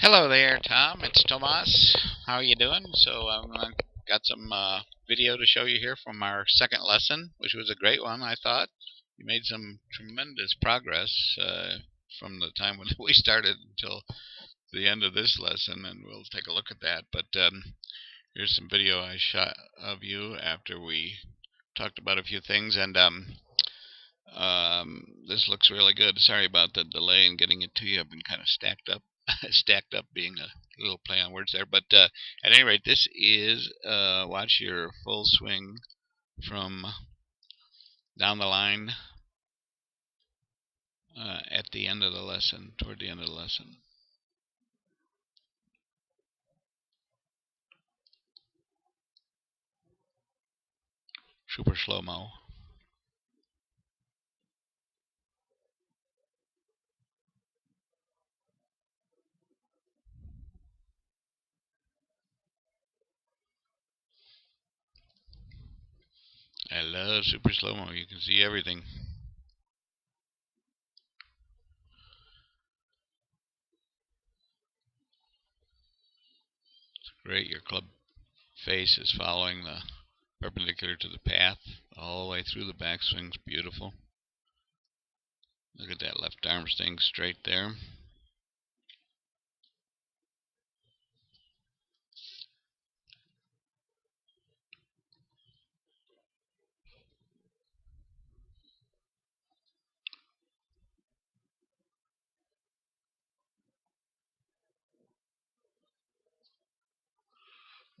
Hello there, Tom. It's Tomas. How are you doing? So got some video to show you here from our second lesson, which was a great one, I thought. You made some tremendous progress from the time when we started until the end of this lesson, and we'll take a look at that. But here's some video I shot of you after we talked about a few things, and this looks really good. Sorry about the delay in getting it to you. I've been kind of stacked up. Stacked up being a little play on words there. But at any rate, this is watch your full swing from down the line at the end of the lesson, toward the end of the lesson. Super slow-mo. I love super slow-mo. You can see everything. It's great. Your club face is following the perpendicular to the path all the way through the backswing's beautiful. Look at that left arm staying straight there.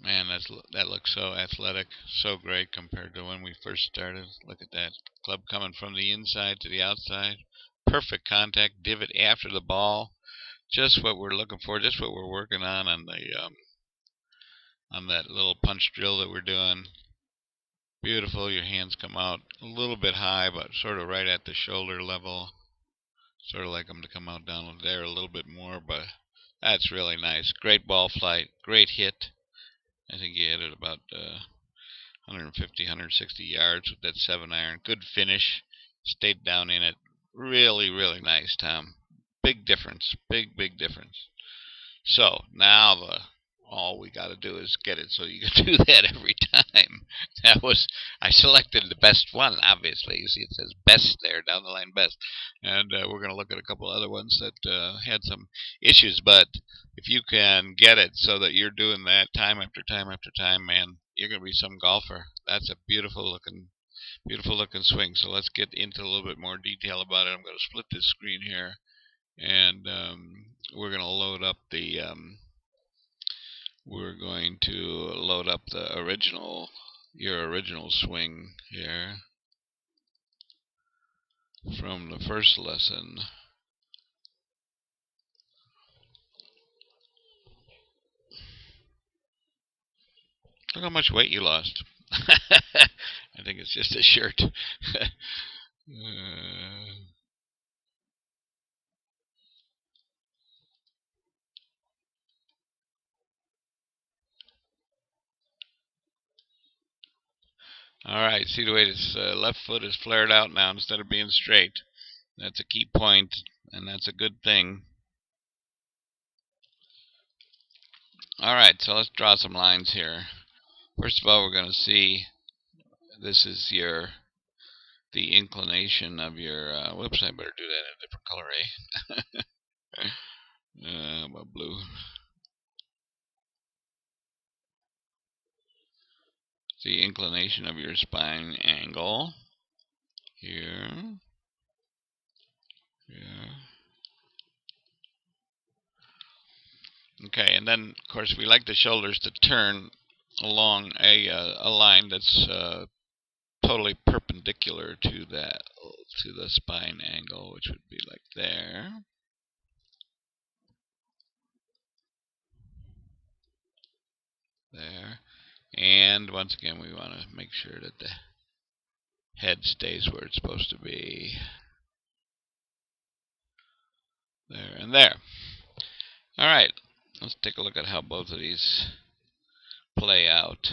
Man, that looks so athletic, so great compared to when we first started. Look at that club coming from the inside to the outside. Perfect contact, divot after the ball. Just what we're looking for, just what we're working on the on that little punch drill that we're doing. Beautiful. Your hands come out a little bit high, but sort of right at the shoulder level. Sort of like them to come out down there a little bit more, but that's really nice. Great ball flight, great hit. I think you hit it about 150, 160 yards with that 7-iron. Good finish. Stayed down in it. Really, really nice, Tom. Big difference. Big difference. So now all we got to do is get it so you can do that every time. I selected the best one, obviously. You see it says best there, down the line best. And we're going to look at a couple other ones that had some issues. But if you can get it so that you're doing that time after time after time, man, you're going to be some golfer. That's a beautiful looking swing. So let's get into a little bit more detail about it. I'm going to split this screen here, and we're going to load up the your original swing here from the first lesson. Look how much weight you lost. I think it's just a shirt. All right, see the way this left foot is flared out now instead of being straight. That's a key point, and that's a good thing. All right, so let's draw some lines here. First of all, we're going to see this is the inclination of your. Whoops, I better do that in a different color, about blue. The inclination of your spine angle here. Okay, and then of course we like the shoulders to turn along a line that's totally perpendicular to the spine angle, which would be like there. There. And once again, we want to make sure that the head stays where it's supposed to be. There and there. All right, let's take a look at how both of these play out.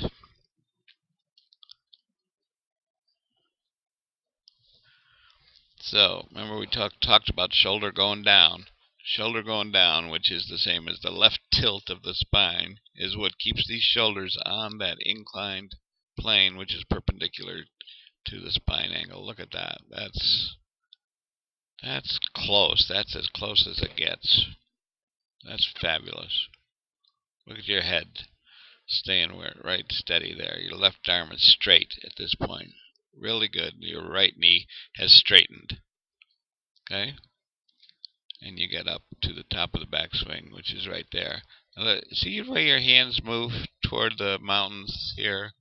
So, remember we talked about shoulder going down. Shoulder going down, which is the same as the left tilt of the spine, is what keeps these shoulders on that inclined plane, which is perpendicular to the spine angle. Look at that. That's close. That's as close as it gets. That's fabulous. Look at your head. Staying right steady there. Your left arm is straight at this point. Really good. Your right knee has straightened. Okay? And you get up to the top of the backswing, which is right there. See the way your hands move toward the mountains here?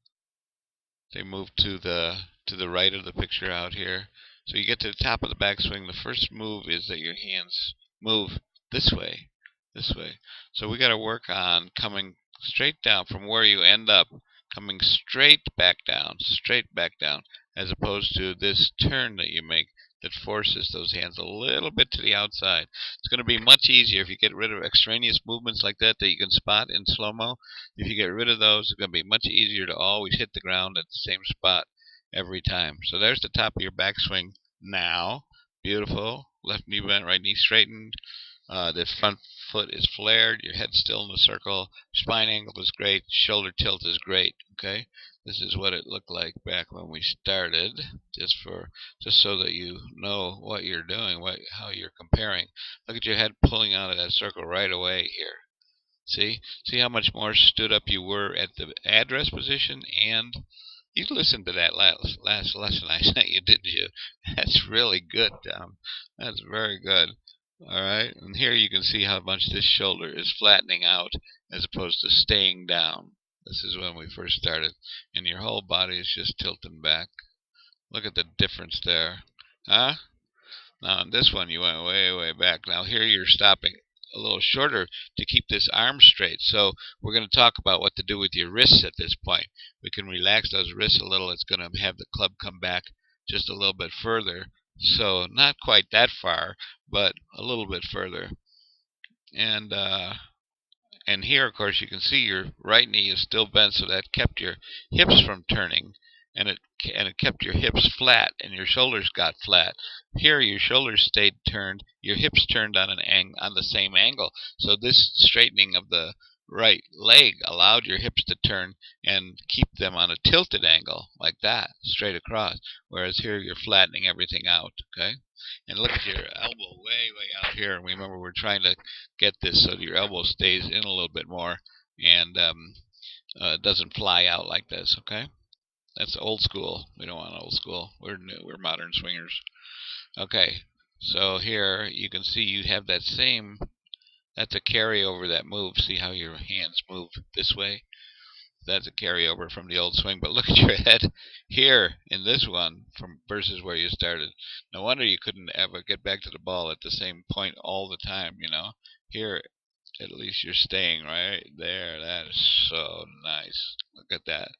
They move to the right of the picture out here. So you get to the top of the backswing. The first move is that your hands move this way. This way. So we got to work on coming straight down from where you end up, coming straight back down, as opposed to this turn that you make that forces those hands a little bit to the outside. It's going to be much easier if you get rid of extraneous movements like that you can spot in slow-mo. If you get rid of those, it's going to be much easier to always hit the ground at the same spot every time. So there's the top of your backswing now. Beautiful. Left knee bent, right knee straightened. The front foot is flared. Your head's still in the circle. Spine angle is great. Shoulder tilt is great. Okay, this is what it looked like back when we started. Just so that you know what you're doing, how you're comparing. Look at your head pulling out of that circle right away here. See how much more stood up you were at the address position, and you listened to that last lesson I sent you, didn't you? That's really good, Tom. That's very good. All right, and here you can see how much this shoulder is flattening out as opposed to staying down. This is when we first started, and your whole body is just tilting back. Look at the difference there. Huh? Now on this one you went way, way back. Now here you're stopping a little shorter to keep this arm straight. So we're going to talk about what to do with your wrists at this point. We can relax those wrists a little. It's going to have the club come back just a little bit further. So not quite that far, but a little bit further. And here, of course, you can see your right knee is still bent, so that kept your hips from turning, and it kept your hips flat, and your shoulders got flat. Here, your shoulders stayed turned, your hips turned on the same angle. So this straightening of the right leg allowed your hips to turn and keep them on a tilted angle like that, straight across. Whereas here, you're flattening everything out. Okay. And look at your elbow way, way out here. And remember, we're trying to get this so that your elbow stays in a little bit more and doesn't fly out like this. Okay, that's old school. We don't want old school. We're new. We're modern swingers. Okay, so here you can see you have that same. That's a carryover, that move. See how your hands move this way? That's a carryover from the old swing. But look at your head here in this one from versus where you started. No wonder you couldn't ever get back to the ball at the same point all the time, you know. Here, at least you're staying right there. That is so nice. Look at that.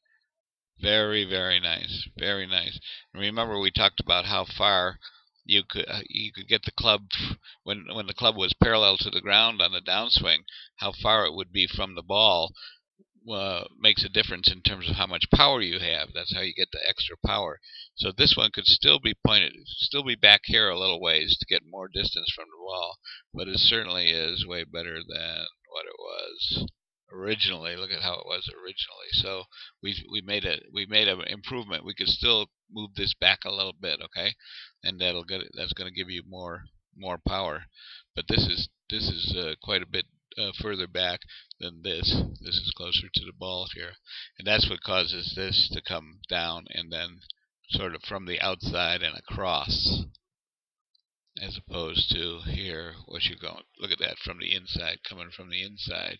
Very, very nice. Very nice. And remember, we talked about how far you could get the club when the club was parallel to the ground on the downswing, how far it would be from the ball. Makes a difference in terms of how much power you have. That's how you get the extra power. So this one could still be pointed, still be back here a little ways to get more distance from the ball, but it certainly is way better than what it was originally. Look at how it was originally. So we made an improvement. We could still move this back a little bit, okay, and that's going to give you more power. But this is quite a bit further back than this. This is closer to the ball here, and that's what causes this to come down and then sort of from the outside and across, as opposed to here, what you're going. Look at that, from the inside, coming from the inside,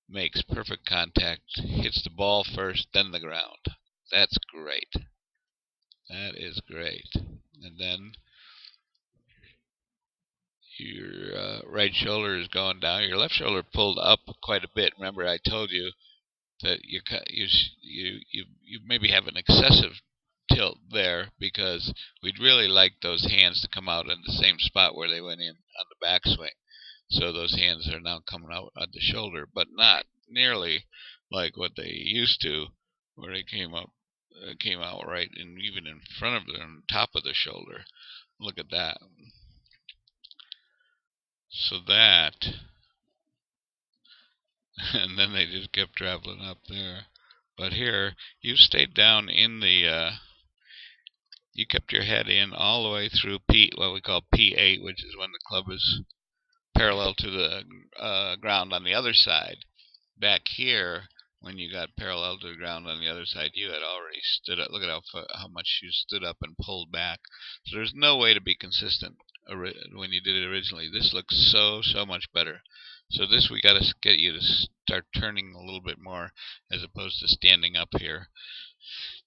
makes perfect contact, hits the ball first, then the ground. That's great. That is great. And then your right shoulder is going down. Your left shoulder pulled up quite a bit. Remember, I told you that you maybe have an excessive tilt there, because we'd really like those hands to come out in the same spot where they went in on the backswing. So those hands are now coming out on the shoulder, but not nearly like what they used to, where they came out right and even in front of the top of the shoulder. Look at that. So that, and then they just kept traveling up there. But here, you stayed down in the, you kept your head in all the way through P, what we call P8, which is when the club is parallel to the ground on the other side. Back here, when you got parallel to the ground on the other side, you had already stood up. Look at how much you stood up and pulled back. So there's no way to be consistent when you did it originally. This looks so much better. So this we got to get you to start turning a little bit more as opposed to standing up here.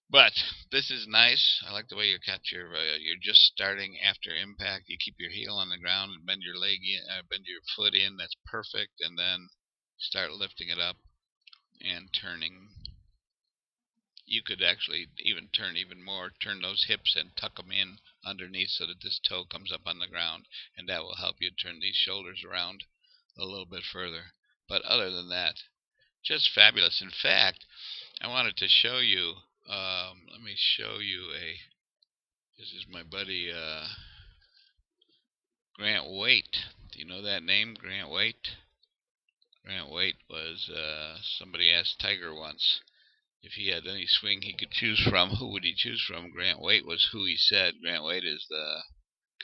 But this is nice. I like the way you catch your. You're just starting after impact. You keep your heel on the ground and bend your leg in, bend your foot in. That's perfect. And then start lifting it up and turning. You could actually even turn even more. Turn those hips and tuck them in underneath so that this toe comes up on the ground, and that will help you turn these shoulders around a little bit further. But other than that, just fabulous. In fact, I wanted to show you. Let me show you a. This is my buddy Grant Waite. Do you know that name, Grant Waite? Grant Waite was somebody asked Tiger once if he had any swing he could choose from, who would he choose from? Grant Waite was who he said. Grant Waite is the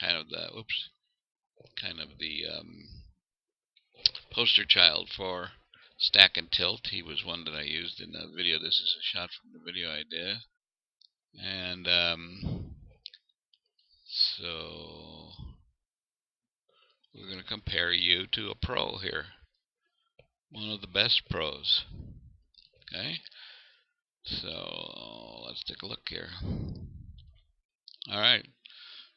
kind of the poster child for Stack&Tilt. He was one that I used in the video. This is a shot from the video I did. And so we're going to compare you to a pro here. One of the best pros. Okay? So let's take a look here. Alright.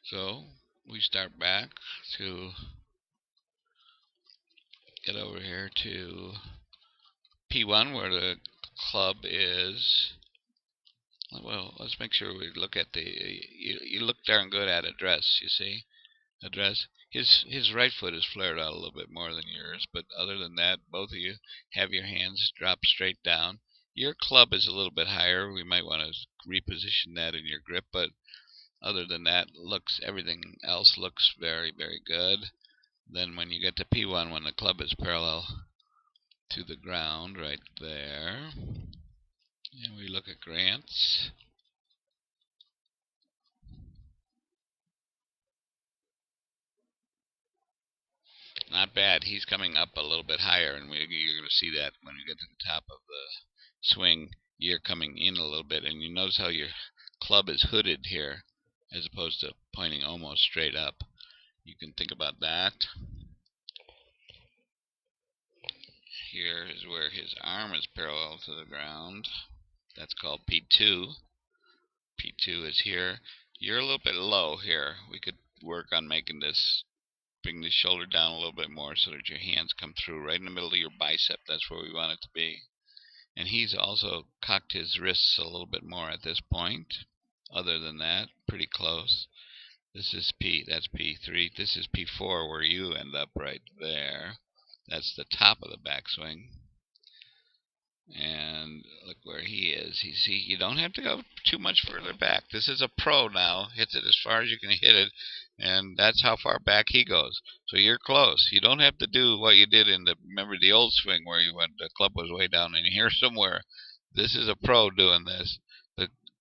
So we start back to get over here to P1 where the club is. Well, let's make sure we look at the. You look darn good at address. You see, address. His right foot is flared out a little bit more than yours, but other than that, both of you have your hands drop straight down. Your club is a little bit higher. We might want to reposition that in your grip, but other than that, everything else looks very good. Then when you get to P1, when the club is parallel to the ground right there, and we look at Grant's. Not bad. He's coming up a little bit higher, and you're going to see that when we get to the top of the swing. You're coming in a little bit, and you notice how your club is hooded here as opposed to pointing almost straight up. You can think about that. Here is where his arm is parallel to the ground. That's called P2. P2 is here. You're a little bit low here. We could work on making this, bring the shoulder down a little bit more so that your hands come through right in the middle of your bicep. That's where we want it to be. And he's also cocked his wrists a little bit more at this point. Other than that, pretty close. This is P, that's P3. This is P4 where you end up right there. That's the top of the backswing. And look where he is. You don't have to go too much further back. This is a pro now. Hits it as far as you can hit it, and that's how far back he goes. So you're close. You don't have to do what you did remember the old swing where you went, the club was way down in here somewhere. This is a pro doing this.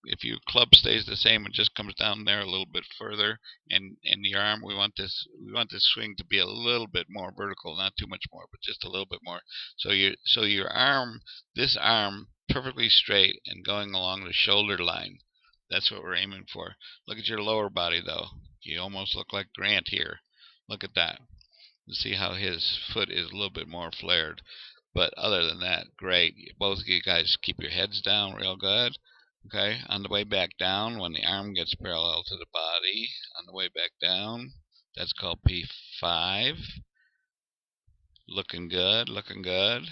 If your club stays the same and just comes down there a little bit further, and your arm, we want this swing to be a little bit more vertical, not too much more, but just a little bit more. So your arm, this arm, perfectly straight and going along the shoulder line. That's what we're aiming for. Look at your lower body though. You almost look like Grant here. Look at that. You see how his foot is a little bit more flared. But other than that, great. Both of you guys keep your heads down real good. Okay, on the way back down, when the arm gets parallel to the body, on the way back down, that's called P5. Looking good, looking good.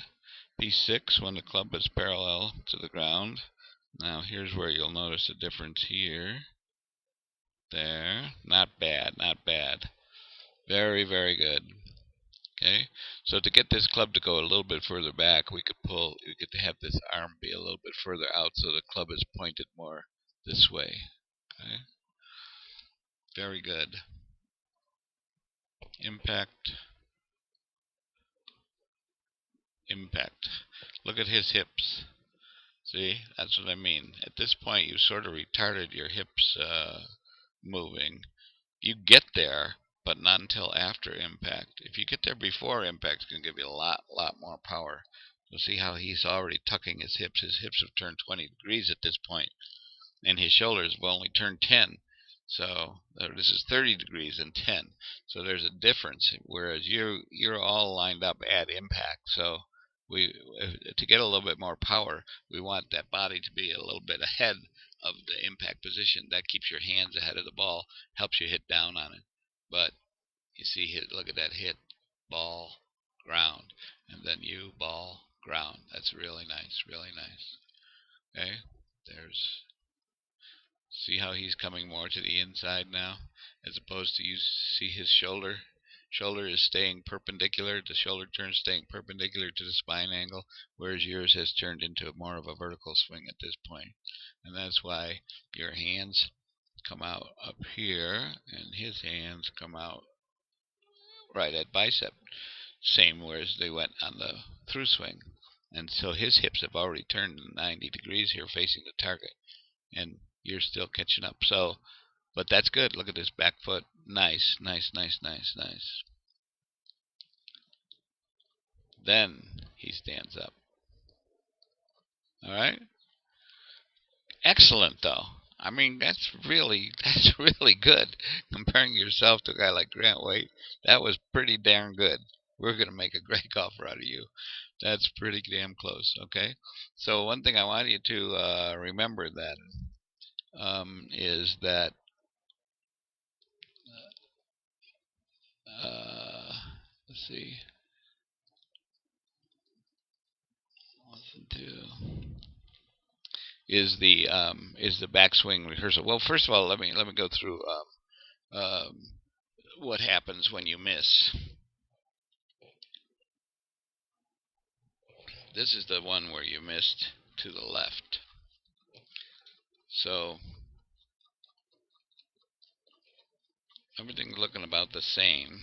P6, when the club is parallel to the ground. Now, here's where you'll notice a difference here. There. Not bad, not bad. Very good. Okay, so to get this club to go a little bit further back, we get to have this arm be a little bit further out so the club is pointed more this way. Okay, very good. Impact. impact. Look at his hips. See, that's what I mean. At this point, you sort of retarded your hips moving. You get there, but not until after impact. If you get there before impact, it's going to give you a lot more power. You'll see how he's already tucking his hips. His hips have turned 20 degrees at this point, and his shoulders will only turn 10. So this is 30 degrees and 10. So there's a difference, whereas you're all lined up at impact. So to get a little bit more power, we want that body to be a little bit ahead of the impact position. That keeps your hands ahead of the ball, helps you hit down on it. But you see, look at that hit, ball, ground, and then you, ball, ground. That's really nice, really nice. Okay, see how he's coming more to the inside now, as opposed to, you see his shoulder. Shoulder is staying perpendicular. The shoulder turn staying perpendicular to the spine angle, whereas yours has turned into more of a vertical swing at this point. And that's why your hands come out up here, and his hands come out right at bicep. Same whereas they went on the through swing. And so his hips have already turned 90 degrees here facing the target. And you're still catching up. So, but that's good. Look at this back foot. Nice, nice, nice, nice, nice. Then he stands up. All right. Excellent, though. I mean, that's really good. Comparing yourself to a guy like Grant White, that was pretty damn good. We're gonna make a great golfer out of you. That's pretty damn close. Okay. So one thing I want you to remember then is that let's see. Listen to is the backswing rehearsal. Well, first of all, let me go through what happens when you miss. This is the one where you missed to the left. So everything's looking about the same.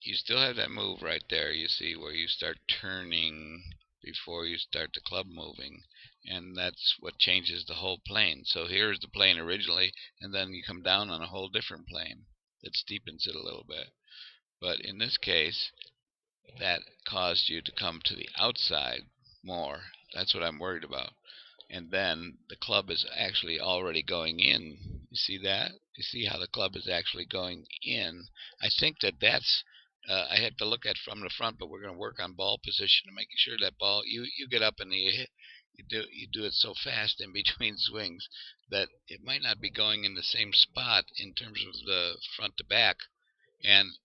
You still have that move right there, you see, where you start turning before you start the club moving, and that's what changes the whole plane. So here's the plane originally, and then you come down on a whole different plane that steepens it a little bit. But in this case, that caused you to come to the outside more. That's what I'm worried about. And then the club is actually already going in. You see that? You see how the club is actually going in? I think that's I had to look at from the front, but we're going to work on ball position and making sure that ball you get up and you do it so fast in between swings that it might not be going in the same spot in terms of the front to back. And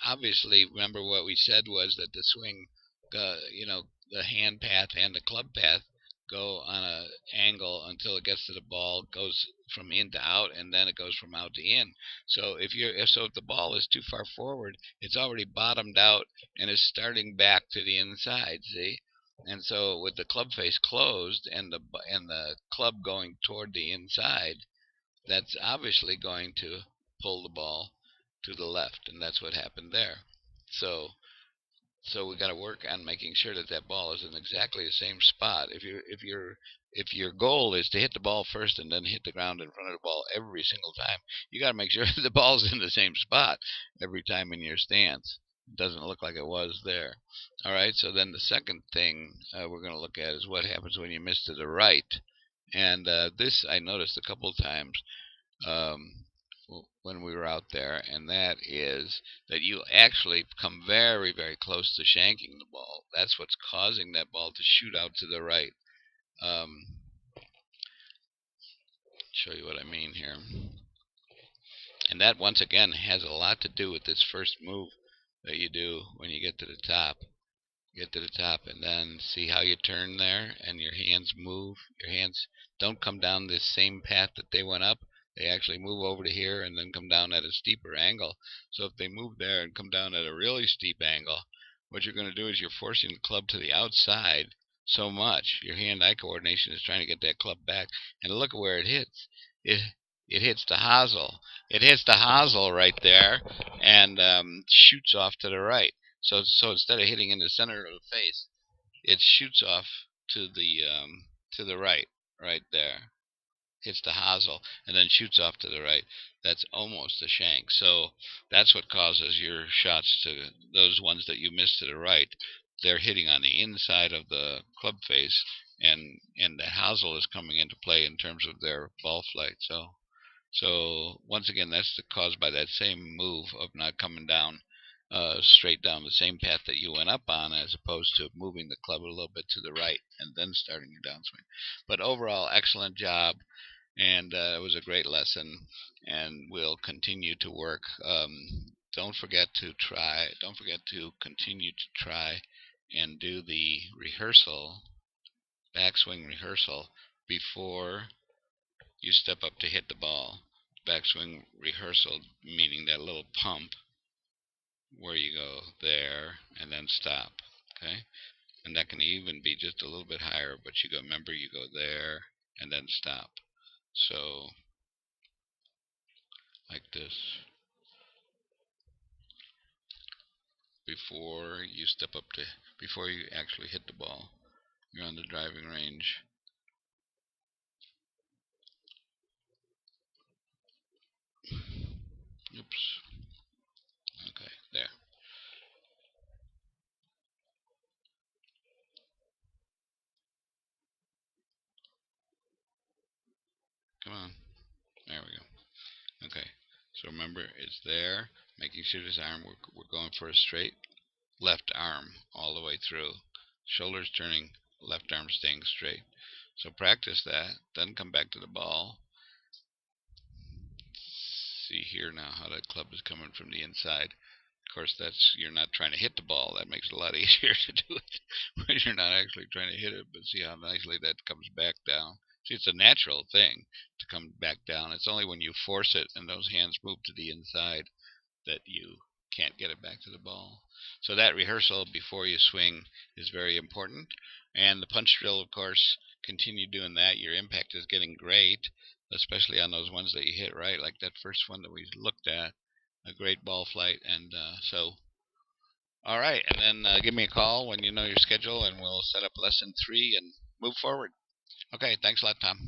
obviously, remember what we said was that the swing, the hand path and the club path go on an angle until it gets to the ball, goes from in to out, and then it goes from out to in. So if the ball is too far forward, it's already bottomed out and is starting back to the inside. See, and so with the club face closed and the club going toward the inside, that's obviously going to pull the ball to the left, and that's what happened there. So we got to work on making sure that ball is in exactly the same spot. If your goal is to hit the ball first and then hit the ground in front of the ball every single time, you got to make sure the ball's in the same spot every time in your stance. It doesn't look like it was there. All right. So then the second thing we're going to look at is what happens when you miss to the right. And this I noticed a couple of times. When we were out there, and that is that you actually come very, very close to shanking the ball. That's what's causing that ball to shoot out to the right. Show you what I mean here. And that, once again, has a lot to do with this first move that you do when you get to the top. Get to the top, and then see how you turn there, and your hands move. Your hands don't come down this same path that they went up. They actually move over to here and then come down at a steeper angle. So if they move there and come down at a really steep angle, what you're going to do is you're forcing the club to the outside so much. Your hand-eye coordination is trying to get that club back. And look at where it hits. It hits the hosel. It hits the hosel right there and shoots off to the right. So instead of hitting in the center of the face, it shoots off to the right, right there. Hits the hosel and then shoots off to the right. That's almost a shank. So that's what causes your shots to those ones that you miss to the right. They're hitting on the inside of the club face, and the hosel is coming into play in terms of their ball flight. So once again, that's caused by that same move of not coming down straight down the same path that you went up on, as opposed to moving the club a little bit to the right and then starting your downswing. But overall, excellent job, and it was a great lesson, and we'll continue to work. Don't forget to try. Don't forget to continue to try and do the rehearsal, backswing rehearsal, before you step up to hit the ball. Backswing rehearsal, meaning that little pump where you go there and then stop. Okay, and that can even be just a little bit higher, but you go. Remember, you go there and then stop. So like this, before you actually hit the ball. You're on the driving range. Oops. Okay, there. Come on. There we go. Okay. So remember, it's there. Making sure this arm, we're going for a straight left arm all the way through. Shoulders turning, left arm staying straight. So practice that. Then come back to the ball. See here now how that club is coming from the inside. Of course, you're not trying to hit the ball. That makes it a lot easier to do it when you're not actually trying to hit it. But see how nicely that comes back down. See, it's a natural thing to come back down. It's only when you force it and those hands move to the inside that you can't get it back to the ball. So that rehearsal before you swing is very important. And the punch drill, of course, continue doing that. Your impact is getting great, especially on those ones that you hit right, like that first one that we looked at. A great ball flight. And all right. And then give me a call when you know your schedule, and we'll set up lesson 3 and move forward. Okay. Thanks a lot, Tom.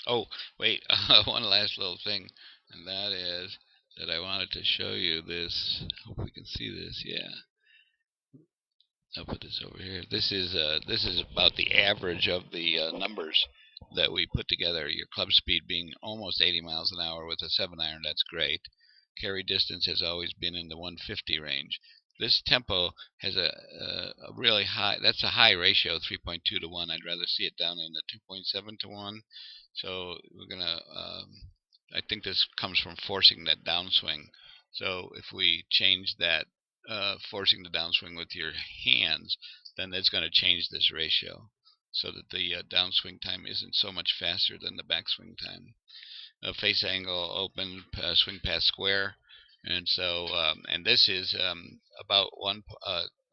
Oh, wait. One last little thing, and that is that I wanted to show you this. Hope we can see this. Yeah. I'll put this over here. This is about the average of the numbers that we put together. Your club speed being almost 80 miles an hour with a 7-iron. That's great. Carry distance has always been in the 150 range. This tempo has a really high. That's a high ratio, 3.2 to 1. I'd rather see it down in the 2.7 to 1. So we're gonna. I think this comes from forcing that downswing. So if we change that, forcing the downswing with your hands, then it's going to change this ratio so that the downswing time isn't so much faster than the backswing time. Face angle, open, swing pass square, and so and this is about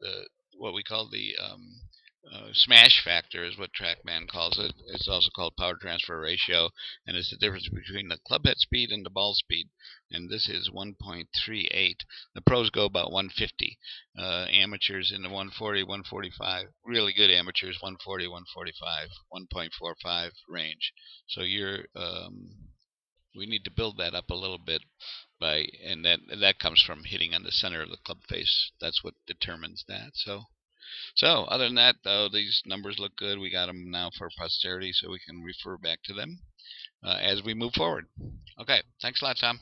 the what we call the smash factor is what TrackMan calls it. It's also called power transfer ratio, and it's the difference between the club head speed and the ball speed. And this is 1.38. The pros go about 150. Amateurs in the 140, 145. Really good amateurs, 140, 145, 1.45 range. So we need to build that up a little bit and that comes from hitting on the center of the club face. That's what determines that. So other than that, though, these numbers look good. We got them now for posterity, so we can refer back to them as we move forward. Okay, thanks a lot, Tom.